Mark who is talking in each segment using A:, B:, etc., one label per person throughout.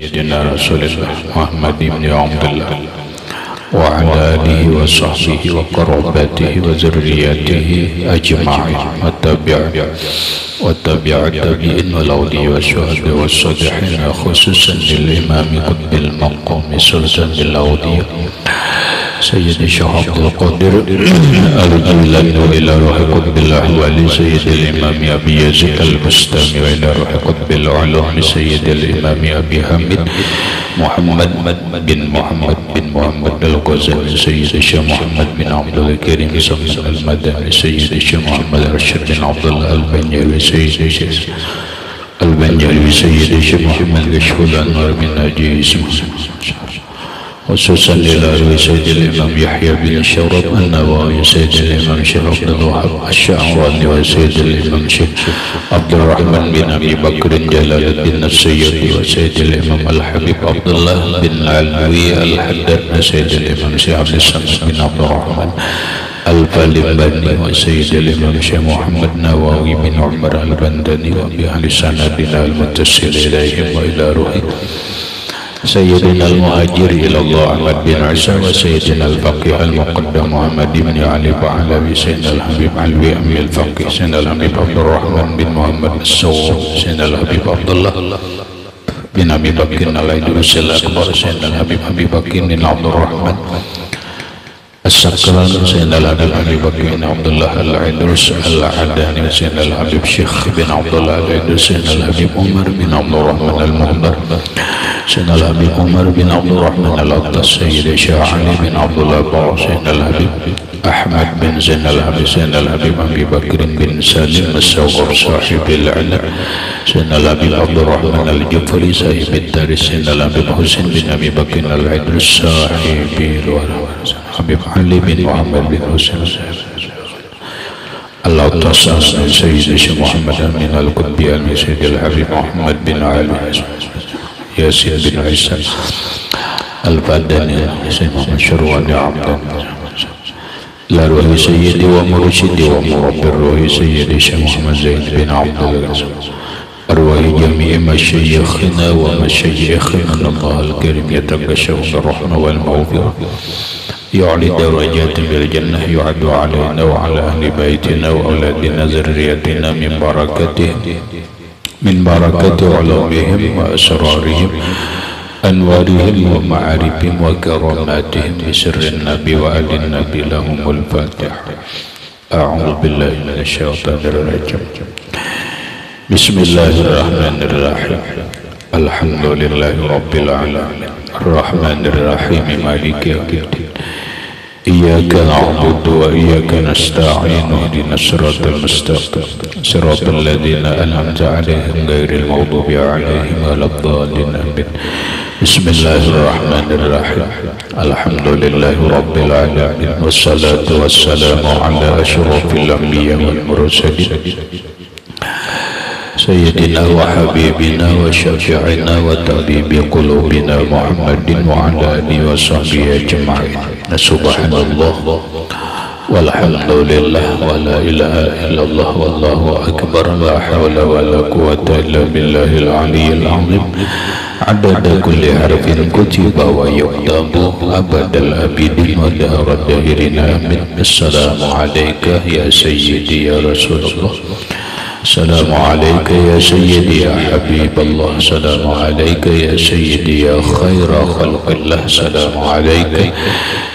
A: سيدنا رسول الله محمد بن عبد الله وعلى آله وصحبه وقرابته وذريته أجمعين وتبع التابعين والأولياء والشهداء والصالحين خصوصا للإمام قطب المقام سلطان الأولياء سيد الشيخ عبد القادر الجيلاني وإلى روح قطب الأحوال سيد الإمام أبي يزيد البستامي وإلى روح قطب العلوم سيد الإمام أبي حامد محمد بن محمد الغزالي سيد الشيخ محمد بن عبد الكريم صمد المدني سيد الشيخ محمد رشيد بن عبد الله البنجاوي سيد الشيخ البنجاوي سيد الشيخ محمد كشف الأنوار بن ناجي خصوصا للعلوي سيد الإمام يحيى بن شرف النووي سيد الإمام شيخ عبد الوهاب الشعراني وسيد الإمام شيخ عبد الرحمن بن أبي بكر جلال الدين السيوطي وسيد الإمام الحبيب عبد الله بن علوي الحداد سيد الإمام شيخ عبد الصمد بن عبد الرحمن الفالباني وسيد الإمام شيخ محمد نواوي بن عمر البندني وبأهل سندنا المتصل إليهم وإلى روحه سيدنا المهاجر إلى الله أحمد بن عيسى وسيدنا الفقيه المقدم محمد بن علي بعلوي سيدنا الحبيب علوي أمي الفقيه سيدنا الحبيب عبد الرحمن بن محمد السوام سيدنا الحبيب عبد الله بن أبي بكر العيدروس الأكبر سيدنا الحبيب أبي بكر بن عبد الرحمن السكران سيدنا الحبيب أبي بكر بن عبد الله العيدروس العداني سيدنا الحبيب شيخ بن عبد الله العيدروس سيدنا الحبيب عمر بن عبد الرحمن المهدر سيدنا الحبيب عمر بن عبد الرحمن الأقدس سيد الشيخ علي بن عبد الله باو سيدنا الحبيب أحمد بن زين الحبيب سيدنا الحبيب أبي بكر بن سالم السوغر صاحب العلم سيدنا الحبيب عبد الرحمن الجفري صاحب الدارس سيدنا الحبيب حسين بن أبي بكر العيدروس صاحب الورى حبيب علي بن محمد بن حسين الله تصل سيد الشيخ محمد أمين القطبي سيد الحبيب محمد بن علي ياسين بن عيسى البدني سيد محمد شرواني عبد لا روح سيدي ومرشدي ومربي الروح سيدي الشيخ محمد زيد بن عبد الله أرواح جميع مشايخنا ومشايخنا الله الكريم يتغشوا بالرحمة والمغفرة يعلي درجات بالجنة يعد علينا وعلى أهل بيتنا وأولادنا ذريتنا من بركة علومهم وأسرارهم أنوارهم ومعارفهم وكراماتهم بسر النبي وآل النبي لهم الفاتحة. أعوذ بالله من الشيطان الرجيم. بسم الله الرحمن الرحيم. الحمد لله رب العالمين الرحمن الرحيم مالك يوم الدين إياك نعبد وإياك نستعين اهدنا الصراط المستقيم صراط الذين أنعمت عليهم غير المغضوب عليهم ولا الضالين بسم الله الرحمن الرحيم الحمد لله رب العالمين والصلاة والسلام على أشرف الأنبياء والمرسلين سيدنا وحبيبنا وشفيعنا وطبيب قلوبنا محمد وعلى آله وصحبه أجمعين سبحان الله والحمد لله ولا إله إلا الله والله أكبر لا حول ولا قوة إلا بالله العلي العظيم عدد كل حرف كتب ويكتب أبد الآبدين ودهر الداهرين آمين. السلام عليك يا سيدي يا رسول الله السلام عليك يا سيدي يا حبيب الله السلام عليك يا سيدي يا خير خلق الله السلام عليك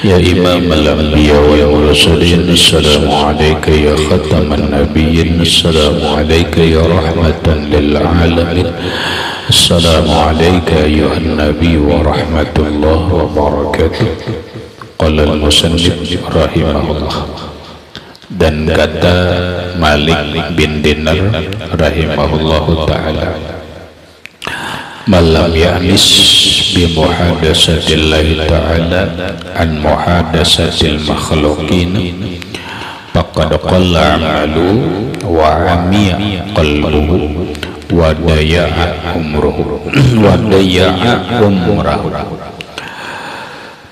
A: يا إمام الأنبياء والمرسلين السلام عليك يا ختم النبيين السلام عليك يا رحمة للعالمين السلام عليك أيها النبي ورحمة الله وبركاته. قال المصنف رحمه الله. Dan kata Malik bin Dinar rahimahullahu ta'ala, malam ya'nis bi muhadasatillahi ta'ala an muhadasatil makhluqin faqad qalla amalu wa amiya qalbuhu wa daya'a umruhu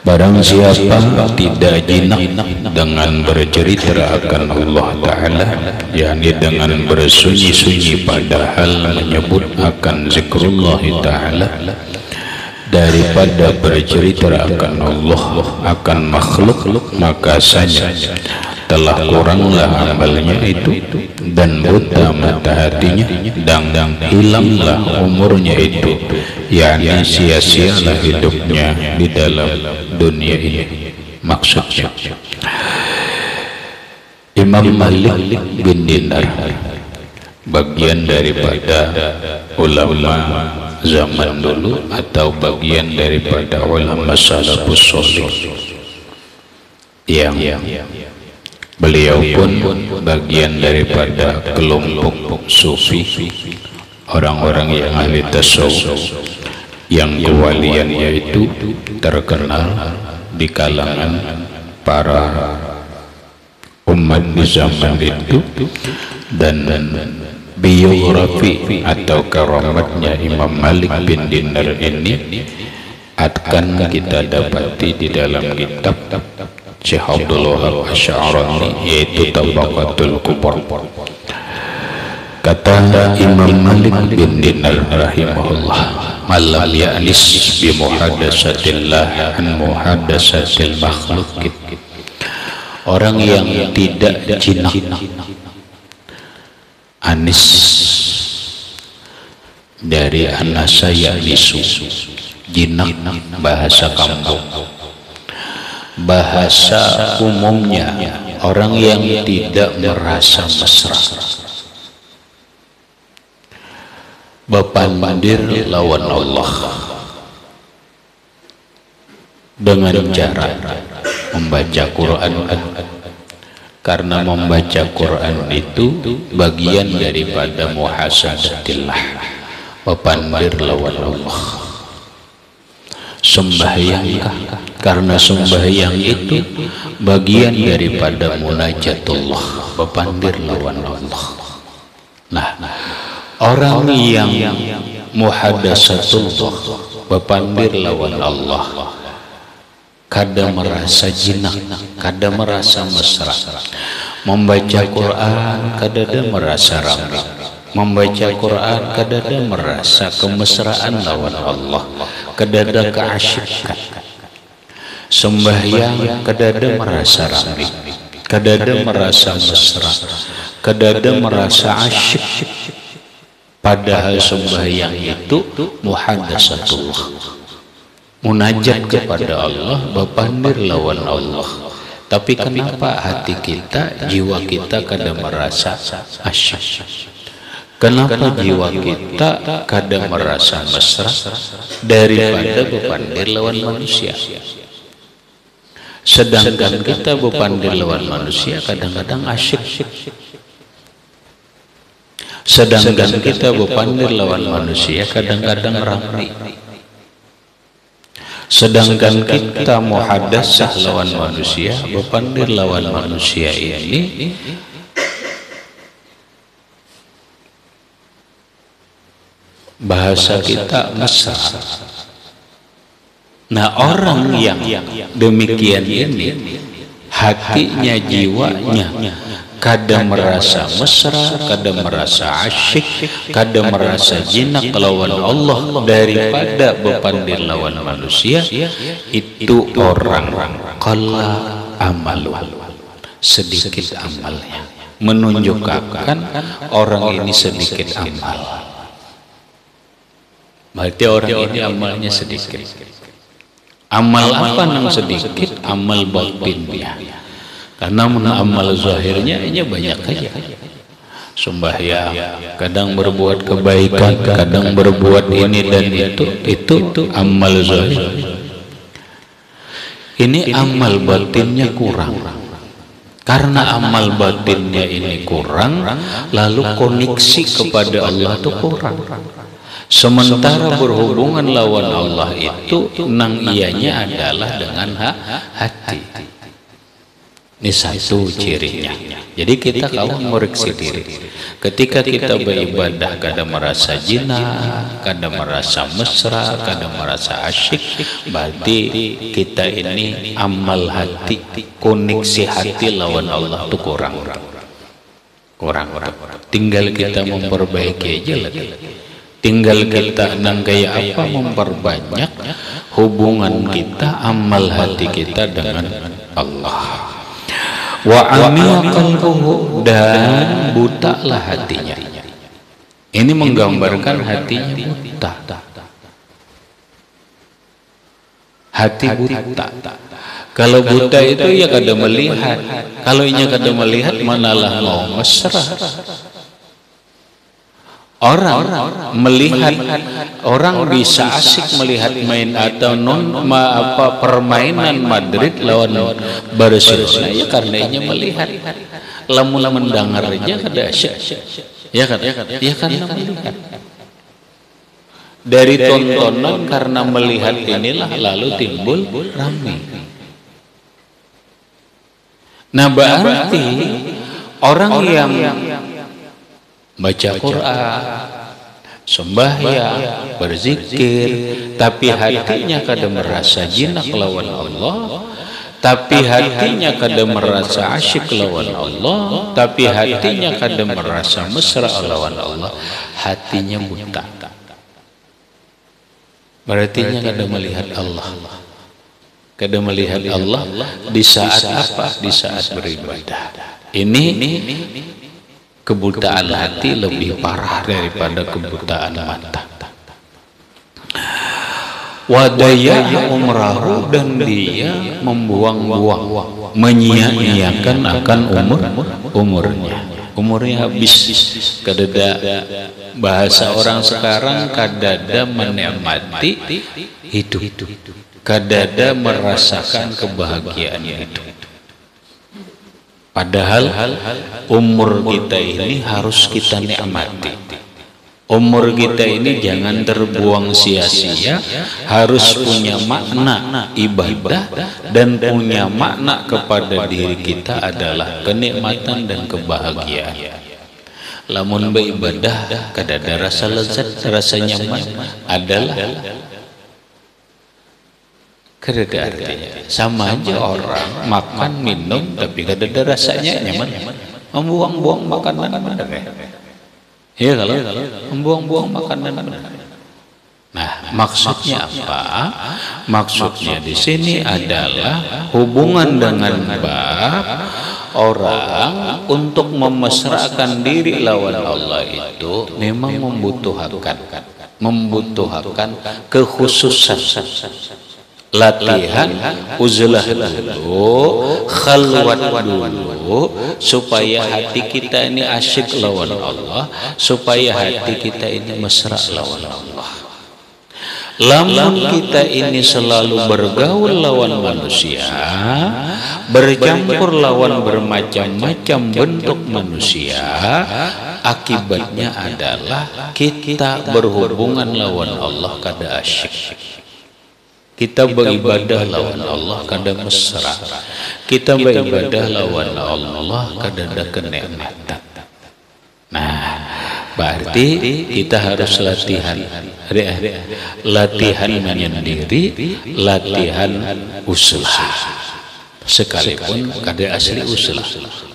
A: Barang siapa tidak jinak dengan bercerita akan Allah Ta'ala, yakni dengan bersunyi-sunyi padahal menyebut akan zikrullah Ta'ala, daripada bercerita akan Allah, akan makhluk, maka saja telah kuranglah amalnya itu, dan buta mata hatinya, dan hilanglah umurnya itu, yakni sia-sialah hidupnya di dalam dunia ini. Maksudnya Imam Malik bin Dinar, bagian daripada ulama zaman dulu atau bagian daripada ulama salafus shalih, yang beliau pun bagian daripada kelompok sufi, orang-orang yang ahli tasawuf, yang kewaliannya itu terkenal di kalangan para umat di zaman itu. Dan biografi atau karamatnya Imam Malik bin Dinar ini akan kita dapati di dalam kitab Syekh Abdul Wahab Asy'arani, yaitu Tabaqatul Kubra. Kata Imam Malik bin Dinar rahimahullah, malam ya'nis bi muhaddatsatillah an muhaddatsatil makhluk. Orang yang tidak jinak, anis dari anasa ya'nisu, jinak bahasa kampung, bahasa umumnya orang yang tidak merasa mesra, bepandir lawan Allah dengan cara membaca Quran, karena membaca Quran itu bagian daripada muhasabatillah, bepandir lawan Allah. Sembahyangkah, karena sembahyang itu bagian daripada munajatullah, bepandir lawan Allah. Nah, orang yang muhadatsatullah, bepandir lawan Allah, kada merasa jinak, kada merasa mesra. Membaca Quran kada merasa ramai, membaca Quran kada merasa kemesraan lawan Allah, kada keasyikan. Sembahyang kada merasa ramai, kada merasa mesra, kada merasa asyik. Padahal sembahyang itu muhadatsatullah, munajat kepada Allah, bepandir lawan Allah. Tapi kenapa hati kita, jiwa kita kada merasa asyik? Kenapa jiwa kita kada merasa mesra daripada bepandir lawan manusia? Sedangkan kita bepandir lawan manusia kadang-kadang asyik. Sedangkan kita bepandir lawan manusia kadang-kadang ramai. Sedangkan kita muhadatsah lawan manusia, bepandir lawan manusia ini bahasa kita mesra. Nah, orang yang demikian ini hatinya, jiwanya kada merasa mesra, kada merasa asyik, kada merasa jinak lawan Allah daripada bepandir lawan manusia, itu orang qalla amalu, sedikit amalnya, menunjukkan orang ini sedikit amal. Berarti orang ini amalnya sedikit. Amal apa yang sedikit? Amal batinnya. Karena amal zahirnya ini banyak saja. Sembahyang, kadang berbuat kebaikan, kadang berbuat ini dan itu amal zahir. Ini amal batinnya kurang. Karena amal batinnya ini kurang, lalu koneksi kepada Allah itu kurang. Sementara berhubungan lawan Allah itu nang ianya adalah dengan hati. Ini satu cirinya. Jadi kita kalau memeriksa diri, ketika kita beribadah kada merasa jinak, kada merasa mesra, kada merasa asyik, berarti kita ini amal hati, koneksi hati lawan Allah itu kurang. Tinggal kita memperbaiki aja lagi. Tinggal kita nang kayak apa memperbanyak hubungan kita, amal hati kita dengan Allah. Wa amiya qalbuhu, dan butalah hatinya. Ini menggambarkan hatinya buta. Hati buta. Kalau buta itu ya kada melihat. Kalau inya kada melihat, manalah mau mesra. Orang melihat, orang bisa asik melihat main atau permainan Madrid lawan Barcelona ya karena inya melihat. Lamun mendengar aja kada asyik. Ya karena melihat. Dari tontonan karena melihat inilah lalu timbul ramai. Nah berarti orang yang baca Quran, sembahyang, berzikir, tapi hatinya kada merasa jinak lawan Allah, tapi hatinya kada merasa asyik lawan Allah, tapi hatinya kada merasa mesra lawan Allah, hatinya buta. Berarti kada melihat Allah. Kada melihat Allah di saat apa? Di saat beribadah. Ini kebutaan hati lebih parah daripada kebutaan mata. Wadaya umrahu, dan dia membuang-buang, menyia-nyiakan akan umurnya habis. Kadada bahasa orang sekarang, kadada menikmati hidup, kadada merasakan kebahagiaan hidup. Padahal umur kita ini harus kita nikmati. Umur kita ini jangan terbuang sia-sia, harus punya makna ibadah, dan punya makna kepada diri kita adalah kenikmatan dan kebahagiaan. Lamun beribadah kada ada rasa lezat, rasa nyaman, adalah kada ada artinya. Sama aja orang makan minum tapi kada ada rasanya nyaman, membuang-buang makanan benar ya. Iya kalau membuang-buang makanan benar. Nah, maksudnya apa? Maksudnya di sini adalah hubungan dengan bab orang untuk memesrakan diri lawan Allah itu memang membutuhkan kekhususan. Latihan uzlah dulu, khalwat dulu, supaya hati kita ini asyik lawan Allah, supaya hati kita ini mesra lawan Allah. Lamun kita ini selalu bergaul lawan manusia, bercampur lawan bermacam-macam bentuk manusia, akibatnya adalah kita berhubungan lawan Allah kada asyik. Kita beribadah lawan Allah kada mesra. Kita beribadah lawan Allah kada ada kenikmatan. Nah, berarti kita harus latihan menyendiri, latihan uzlah. Sekalipun kada asli uzlah,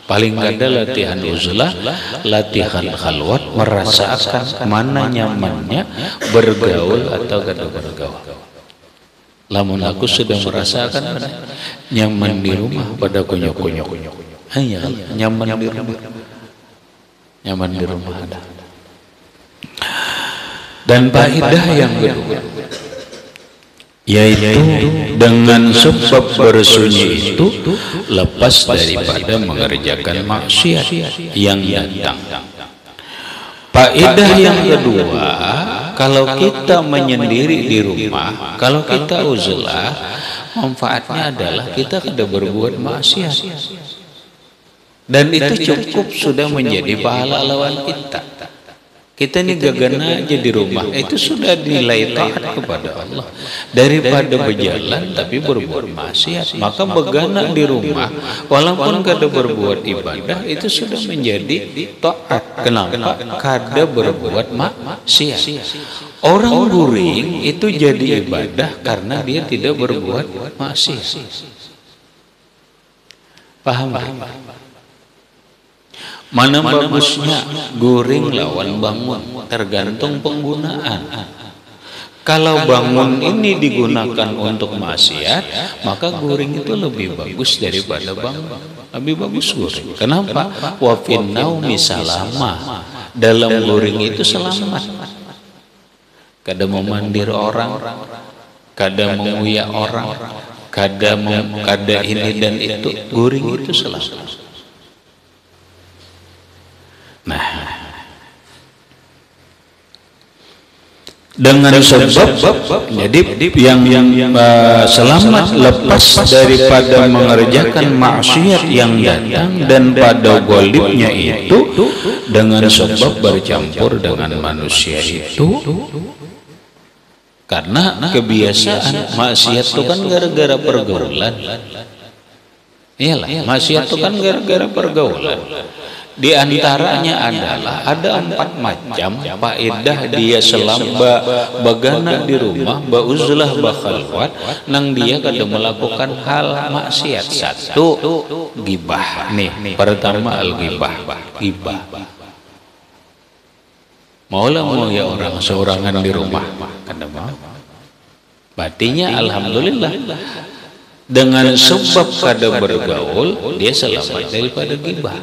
A: paling kada latihan uzlah, latihan khalwat, merasakan mana nyamannya bergaul atau kada bergaul. Lamun aku sudah merasakan nyaman di rumah pada kunyuk-kunyuk, hanya nyaman di rumah, nyaman di rumah ada. Dan faedah yang kedua, yaitu dengan sebab bersunyi itu lepas daripada mengerjakan maksiat yang datang. Faedah yang kedua, kalau kita menyendiri di rumah, kalau kita uzlah, manfaatnya adalah kita kada berbuat maksiat, dan itu cukup sudah menjadi pahala lawan kita. Kita ini gagana aja di rumah, itu sudah nilai taat kepada Allah. Daripada berjalan tapi berbuat maksiat, maka begana di rumah walaupun kada berbuat ibadah, itu sudah menjadi taat. Kenapa? Kada berbuat maksiat. Orang guring itu jadi ibadah karena dia tidak berbuat maksiat. Paham? Mana bagusnya guring lawan bangun, tergantung penggunaan. Kalau bangun ini digunakan untuk maksiat, maka guring itu lebih bagus daripada bangun. Lebih bagus guring. Kenapa? Wa fin naumi salama. Dalam guring itu selamat. Kada memandir orang, kada menguyak orang, kada ini dan itu, guring itu selamat. Nah, dengan sebab jadi yang selamat lepas daripada mengerjakan maksiat yang datang dan pada golibnya itu dengan sebab bercampur dengan manusia itu, karena kebiasaan maksiat itu kan gara-gara pergaulan. Iyalah, maksiat itu kan gara-gara pergaulan. Di antaranya adalah ada 4 macam faedah dia selamba bagana di rumah bauzlah bakhalwat nang dia kada melakukan hal maksiat. 1, gibah. Nih, pertama al-gibah. Gibah. Maulah mau ya orang seorangan di rumah, kada mau. Batinya alhamdulillah. Dengan sebab kada bergaul, dia selamat daripada gibah.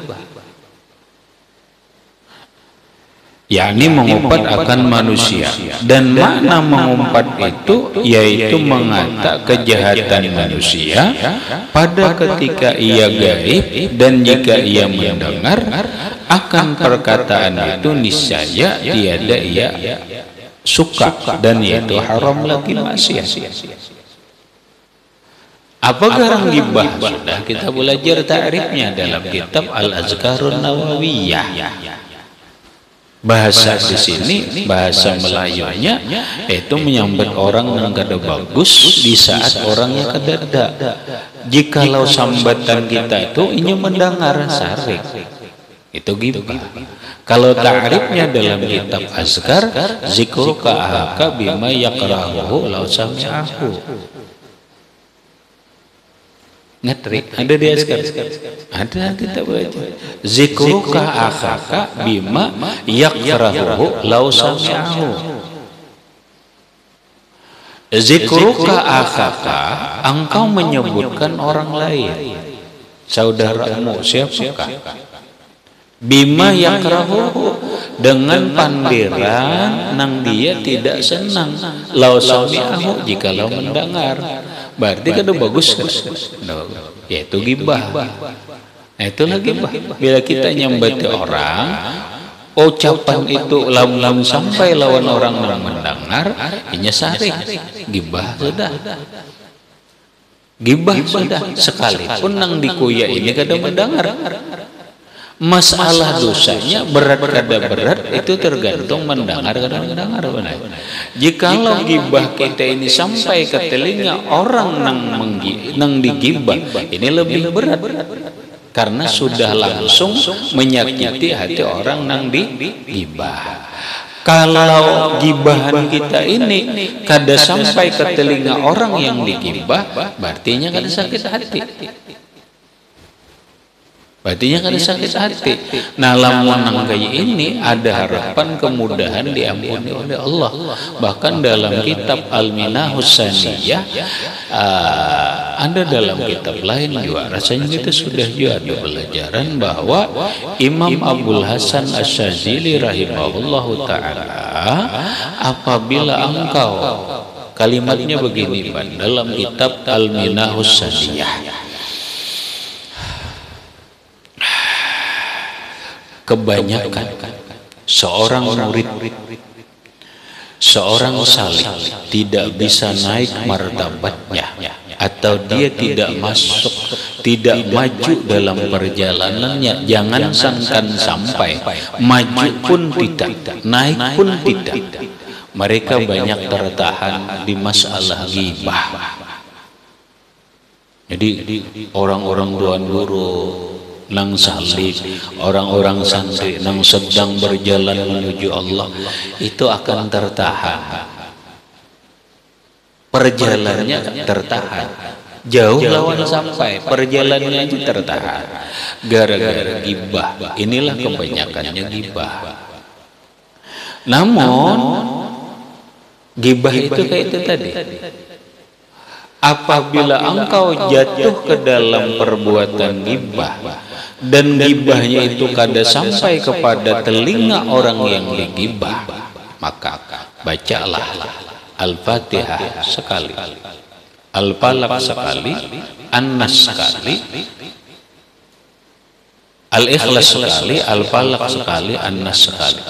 A: yakni mengumpat akan manusia, dan makna mengumpat itu yaitu mengata kejahatan manusia pada ketika ia gaib, dan jika ia mendengar akan perkataan itu niscaya tiada ia suka, dan yaitu haram lagi maksiat. Apa garang gibah? Sudah kita belajar ta'rifnya dalam kitab Al-Azkarun Nawawiyah. Bahasa di sini, bahasa Melayunya itu menyambut orang yang kada bagus di saat orangnya kadada. Jikalau sambatan kita itu ini mendengar sarik, itu gibah. Kalau ta'rifnya dalam kitab Azkar, zikruka ahaka bima yakrahuhu law sami'ahu. Ngetrik ada di Azkar, ada kita baca zikruka akhaka bima yakrahuhu law sami'ahu. Zikruka akhaka, engkau menyebutkan orang lain, saudaramu siapakah, bima yakrahuhu, dengan pandiran nang dia tidak senang, law sami'ahu, jikalau mendengar. Berarti kan bagus kan? Yaitu gibah. Nah, itulah gibah. Bila kita nyambati orang, ucapan itu lam sampai lawan orang yang mendengar, inya sarik. Gibah sudah. Gibah sudah. Sekalipun nang dikuya ini kada mendengar. Masalah dosanya berat kada berat itu tergantung mendengar kada mendengar. Jikalau gibah kita ini sampai ke telinga orang nang digibah, ini lebih berat karena sudah langsung menyakiti hati orang nang digibah. Kalau gibahan kita ini kada sampai ke telinga orang yang digibah, berartinya kada sakit hati. Artinya kada sakit hati. Nah, lamun nang kaya ini ada harapan kemudahan diampuni oleh Allah. Bahkan dalam kitab Al-Minahus Saniyah, ada dalam kitab lain juga, rasanya kita sudah juga ada pelajaran bahwa Imam Abul Hasan Asy-Syadzili rahimahullahu ta'ala, apabila engkau, kalimatnya begini Pak, dalam kitab Al-Minahus Saniyah, kebanyakan seorang murid, seorang salik tidak bisa naik martabatnya, atau dia tidak masuk, tidak maju dalam perjalanannya. Jangan sangkan sampai maju pun tidak, naik pun tidak. Mereka banyak tertahan di masalah ghibah. Jadi orang-orang tuan guru nang salik, orang-orang santri nang sedang berjalan menuju Allah itu akan tertahan, perjalanannya tertahan, jauh lawan sampai perjalanannya itu tertahan gara-gara gibah. Inilah kebanyakannya gibah. Namun Ghibah itu kayak itu tadi. Apabila engkau jatuh ke dalam perbuatan ghibah dan ghibahnya itu kada sampai kepada telinga orang yang digibah, maka bacalah Al-Fatihah sekali, Al-Falaq sekali, An-Nas sekali, Al-Ikhlas sekali, Al-Falaq sekali, An-Nas sekali.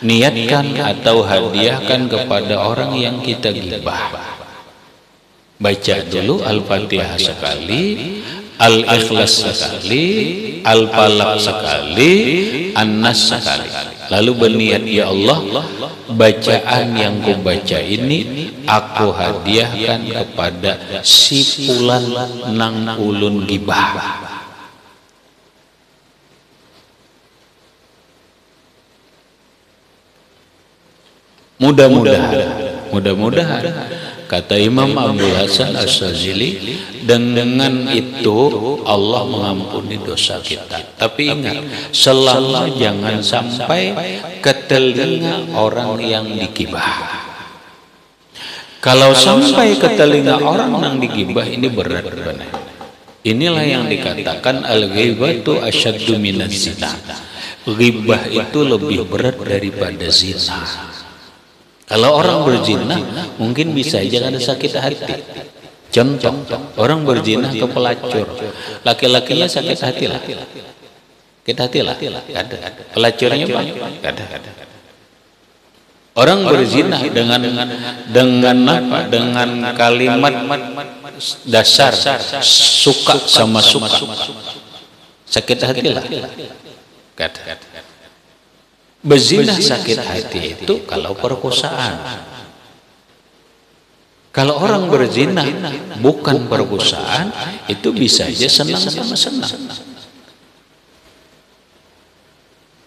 A: Niatkan atau hadiahkan kepada orang yang kita gibah. Baca dulu Al-Fatihah sekali, Al-Ikhlas sekali, Al-Falaq sekali, An-Nas sekali. Lalu berniat, ya Allah, bacaan yang ku baca ini aku hadiahkan kepada si fulan nang ulun gibah. Mudah-mudahan kata Imam Abdul Hasan Asyazili, dengan itu Allah mengampuni dosa kita. Tapi ingat, selama jangan sampai ke telinga orang yang digibah. Kalau sampai ke telinga orang yang digibah, ini berat benar. Inilah yang dikatakan al-ghibatu asyaddu minaz zina. Ghibah itu lebih berat daripada zina. Kalau orang berzina mungkin bisa aja ada sakit hati. Contoh, orang berzina ke pelacur, laki-lakinya sakit hati lah. Sakit hati lah. Ada. Pelacurnya banyak. Ada. Orang berzina dengan apa? Dengan kalimat dasar suka sama suka. Sakit hati lah. Ada. Berzina sakit hati itu kalau perkosaan. Kalau orang berzina bukan perkosaan, itu bisa aja senang sama senang.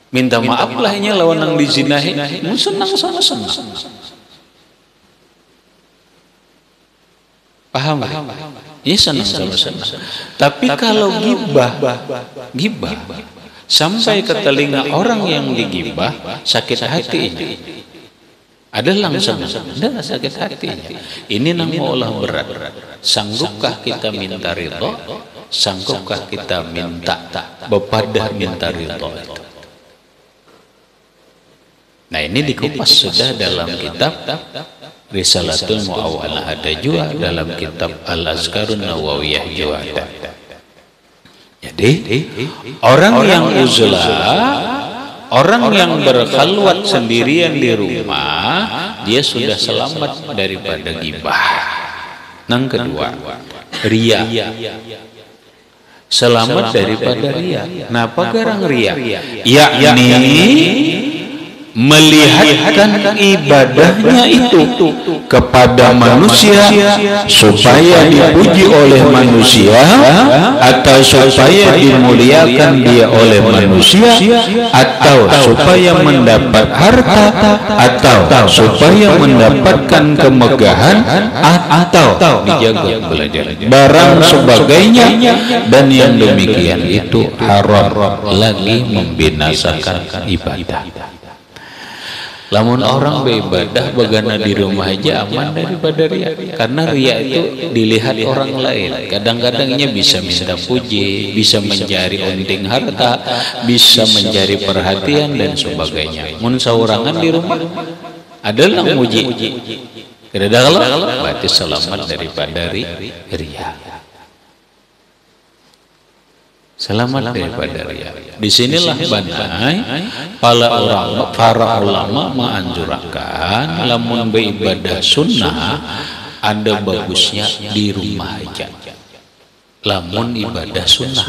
A: Minta maaf lahnya lawan yang dizinahi, senang sama senang. Paham? Ini senang sama senang. Tapi kalau gibah sampai ke telinga orang yang digibah, sakit hatinya. Ada langsung, ada sakit hatinya. Ini nama Allah berat. Sanggupkah kita minta ridho? Sanggupkah kita minta bepadah minta ridho itu? Nah, ini dikupas sudah dalam kitab Risalatul Mu'awwalah, ada juga dalam kitab Al-Azkarun Nawawiyah juga ada. Jadi orang yang uzlah, orang yang berkhalwat sendirian di rumah, dia sudah selamat daripada ghibah. Yang kedua, riya. Selamat daripada riya. Napa garang riya? Yakni melihatkan ibadahnya itu kepada manusia supaya dipuji oleh manusia, atau supaya dimuliakan dia oleh manusia, atau supaya mendapat harta, atau supaya mendapatkan kemegahan, atau dijaga belajar barang sebagainya. Dan yang demikian itu haram, lagi membinasakan ibadah. Lamun orang beribadah bagana di rumah aja aman daripada riya. Karena riya itu dilihat orang lain. Kadang-kadangnya bisa minta puji, bisa mencari onding harta, bisa mencari perhatian dan sebagainya. Mun saurangan di rumah adalah muji. Kada kalau berarti selamat daripada riya. Selamat daripada riya. Disinilah banai para ulama menganjurkan lamun beribadah sunnah ada bagusnya di rumah aja. Lamun ibadah sunnah,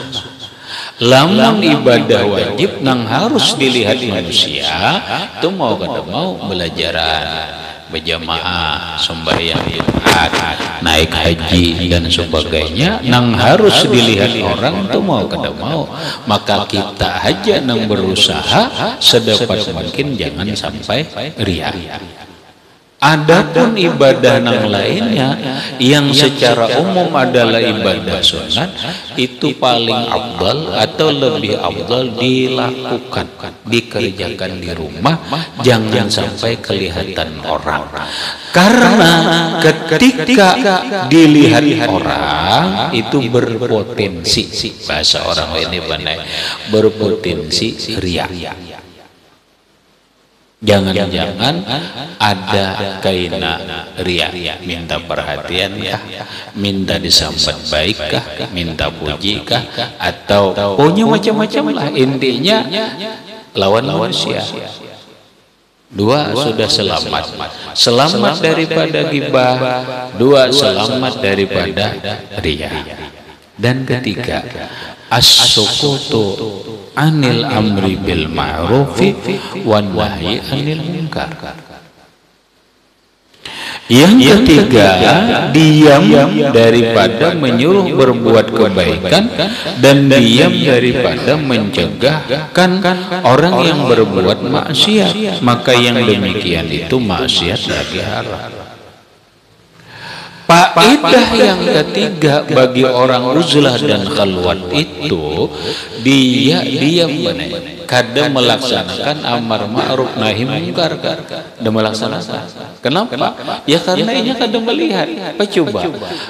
A: lamun ibadah wajib nang harus dilihat manusia, itu mau kada mau belajaran, berjamaah, sembahyang Jumat, naik haji dan sebagainya, nang harus dilihat orang tuh mau kada mau, maka kita aja nang berusaha sedapat mungkin jangan sampai riya. Adapun ibadah yang lainnya yang secara umum adalah ibadah sunat, itu paling afdal atau lebih afdal dilakukan, dikerjakan di rumah, jangan sampai kelihatan orang. Karena ketika dilihat orang itu berpotensi, bahasa orang ini benar, berpotensi riya. Jangan-jangan ada kaina ria, minta perhatian kah, minta disambut baik kah, minta puji kah, atau punya macam-macam lah. Intinya lawan manusia. Dua sudah selamat daripada ghibah, dua selamat daripada ria. Dan ketiga, as-sukutu anil amri bil ma'rufi wan nahyi anil munkar. Yang ketiga, diam daripada menyuruh berbuat kebaikan dan diam daripada mencegahkan orang yang berbuat maksiat. Maka yang demikian itu maksiat lagi haram. Faedah yang ketiga bagi orang uzlah dan khalwat itu, dia diam kada melaksanakan amar ma'ruf nahi munkar, kada melaksanakan. Kenapa? Ya karena ini kada melihat. Coba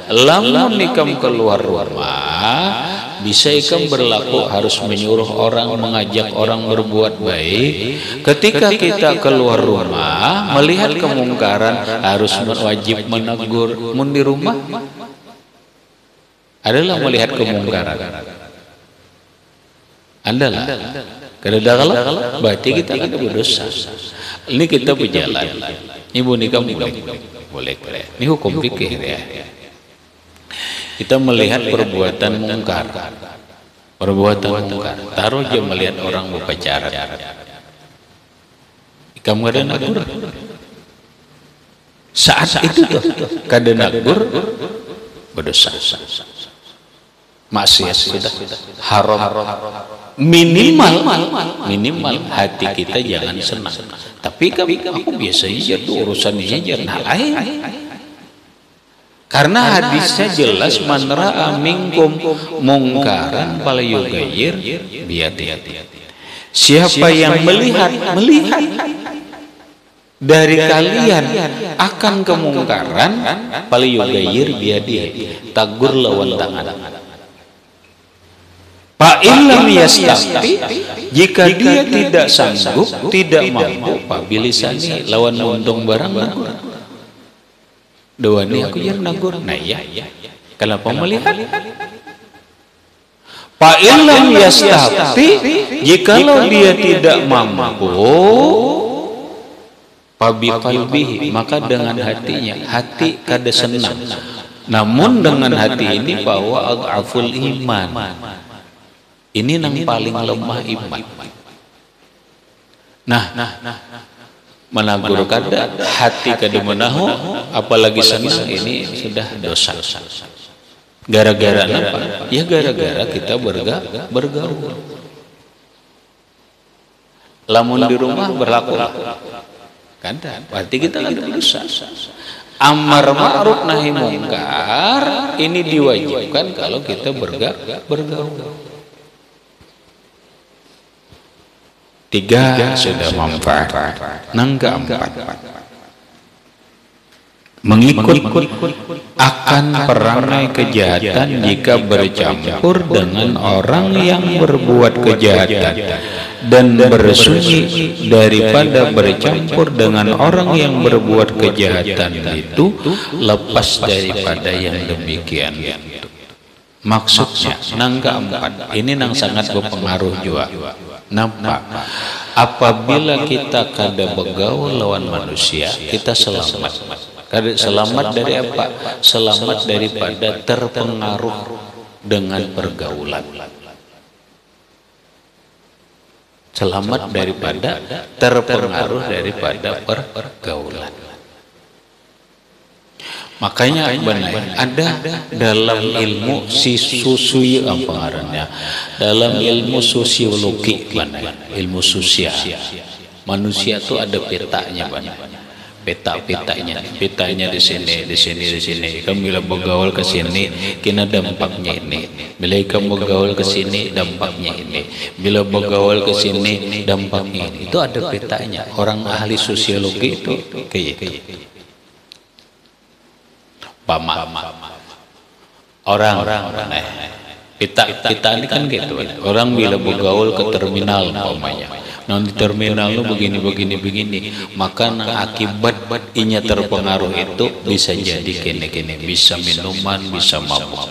A: lamun ikam keluar rumah, bisa ikam berlaku harus menyuruh orang, mengajak orang berbuat baik. Ketika kita keluar rumah melihat kemungkaran, harus wajib menegur. Mun di rumah adalah melihat kemungkaran, adalah kadang-kadang berarti kita kan berdosa. Ini kita berjalan, ibu nikah boleh. Ini hukum fikih ya. Kita melihat perbuatan mungkar, taruh aja melihat orang berpacaran, kamu ada nagur. Saat itu tuh kada nagur berdosa, maksiat sudah haram. Minimal hati kita jangan senang. Tapi aku biasa aja tuh urusan ini jangan lain. Karena hadisnya jelas, man ra'a minkum mungkaran falyughayyir biyadihi. Siapa yang melihat dari kalian akan kemungkaran, falyughayyir biyadihi, tagur lawan tangan. Fa illam yastati, jika dia tidak sanggup, tidak mampu, fa bilisani, lawan untung barang nagur. Dua ini aku yang nagur. Nah ya, kenapa melihat? Fa illam yastati, jikalau dia tidak mampu, Fabi qalbihi, maka dengan hatinya. Hati kada senang, namun dengan hati ini bahwa adhaful iman, ini yang paling lemah iman. Nah, menagur kada, hati kada menahu, apalagi senang, ini sudah dosa. Gara-gara apa? Ya gara-gara kita bergaul. Lamun di rumah berlaku kan, berarti kita lagi dosa. Amar ma'ruf nahi munkar ini diwajibkan kalau kita bergaul. Tiga sudah manfaat. Nang keempat, mengikut akan perangai kejahatan jika bercampur dengan orang yang berbuat kejahatan, dan bersunyi daripada bercampur dengan orang yang berbuat kejahatan itu lepas daripada yang demikian. Maksudnya nang keempat ini nang sangat berpengaruh juga. Nampak, apabila kita kada bergaul lawan manusia, kita selamat. Kada selamat dari apa? Selamat daripada terpengaruh dengan pergaulan. Selamat daripada terpengaruh daripada pergaulan. Makanya benar ada dalam ilmu dalam ilmu sosiologi, ilmu sosial manusia itu ada petanya, pitanya di sini. Kamu bila bergaul ke sini, kena dampaknya ini. Bila kamu bergaul ke sini, dampaknya ini. Bila bergaul ke sini, dampaknya ini. Itu ada pitanya. Orang ahli sosiologi itu kayak pama. Orang pita ini kan gitu. Orang bila bergaul ke terminal umpamanya. Nah di terminal lu begini, maka akibat inya terpengaruh itu bisa jadi kene, bisa minuman, bisa mabuk.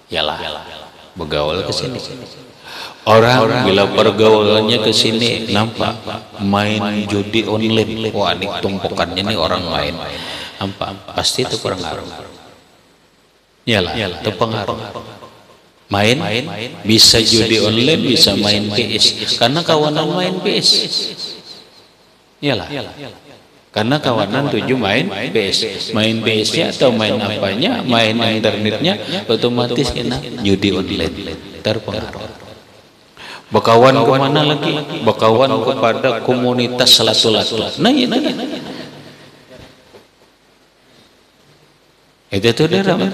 A: Yalah, bergaul ke sini. Orang bila pergaulannya ke sini nampak main judi online. Wah, ini tumpukannya nih orang main. Nampak pasti itu pengaruh. Yalah, itu pengaruh. Main bisa judi online, bisa main PS karena kawanan main PS. Iyalah, karena kawanan tujuh main PS nya atau main apanya, main internetnya, otomatis kena judi online, terpengaruh. Bakawan kemana lagi? Bakawan kepada komunitas latu-latu. Nah itu itu tuh dia ramai.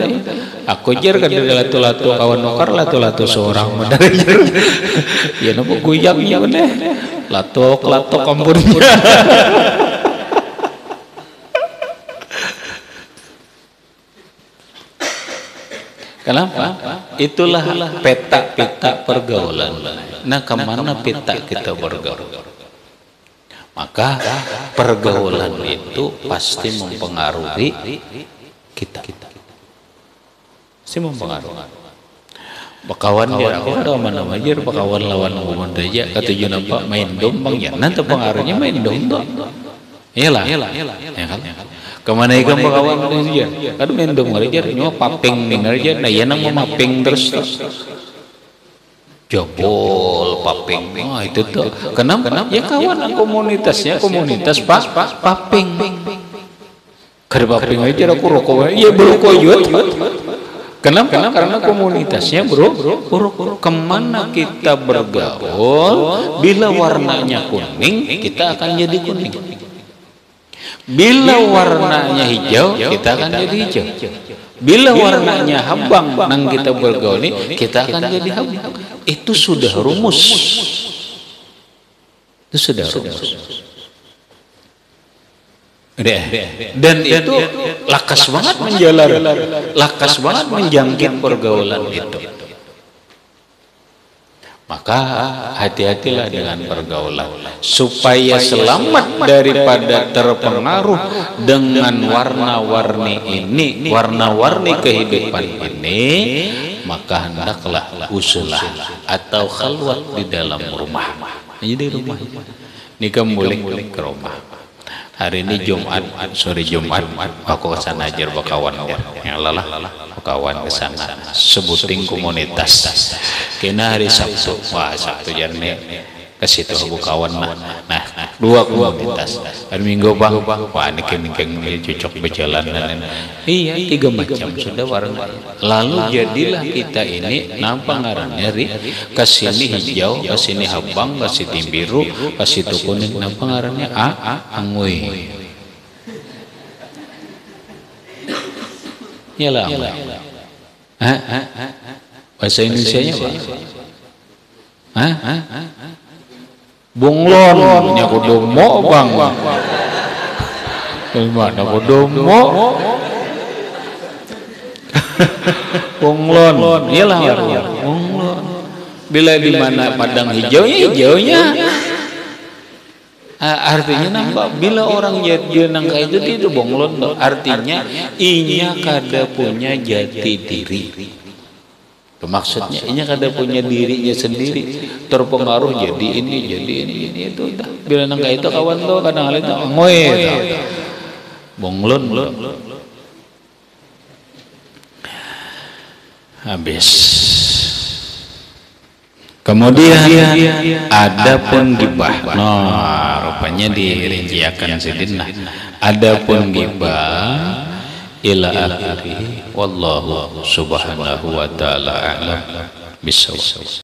A: Aku jer kan dari latu-latu kawan nukar latu-latu seorang modal jer. Ya nopo guyangnya bener. Latok kampurnya. Kenapa? Itulah peta pergaulan. Nah, kemana peta kita bergaul? Maka pergaulan itu pasti mempengaruhi kita si mempengaruhi. Bakawan dia aku ada mana aja bakawan lawan umum aja katujuh nampak main dombang ya nanti pengaruhnya main dombang. Iyalah ya kan kemana ikan bakawan dia kan main dombang aja cuma paping dengar aja nah ya nang mamaping terus jebol paping. Oh itu tuh kenapa ya kawan komunitasnya komunitas paping. Karena paping aja aku rokok, iya berokok juga. Kenapa? Karena komunitasnya bro. Kemana kita bergaul, bila warnanya kuning, kita akan jadi kuning. Bila warnanya hijau, kita akan jadi hijau. Bila warnanya habang, nang kita bergaul ini, kita akan jadi habang. Itu sudah rumus. Dan itu lakas banget menjalar, lakas banget menjangkit pergaulan itu. Maka hati-hatilah dengan pergaulan supaya selamat daripada terpengaruh dengan warna-warni ini, warna-warni kehidupan ini. Maka hendaklah usulah atau khalwat di dalam rumah. Jadi rumah ini kamu boleh ke rumah. Hari ini Jumat, sore Jumat, aku kesana aja bakawan yang lelah, bakawan kesana, sebuting komunitas. Kena hari Sabtu, wah Sabtu jangan ke situ bakawan mah. Nah, dua komunitas. Hari Minggu bang, wah ini kengkeng cocok berjalan dan iya 3 macam sudah warna. Lalu jadilah kita ini nampak ngarannya kesini hijau, kesini habang, kesini biru, kesitu kuning nampak ngarannya angui. Iyalah angui. Bahasa Indonesianya apa? Bunglon, nya kudomo bang. Gimana kudomo? Bunglon, iyalah bunglon. Bila di mana padang hijaunya. Artinya nampak bila orang jenang itu bunglon, artinya inya kada punya jati diri. Maksudnya ini kada punya dirinya sendiri, terpengaruh jadi ini itu dah. Bila nangka itu kawan tuh kadang hal itu ngoy bonglon habis. Kemudian ada pun gibah. Nah, rupanya dirinciakan sedina. Ada pun gibah ila akhirih wallahu subhanahu wa ta'ala a'lam bisawab.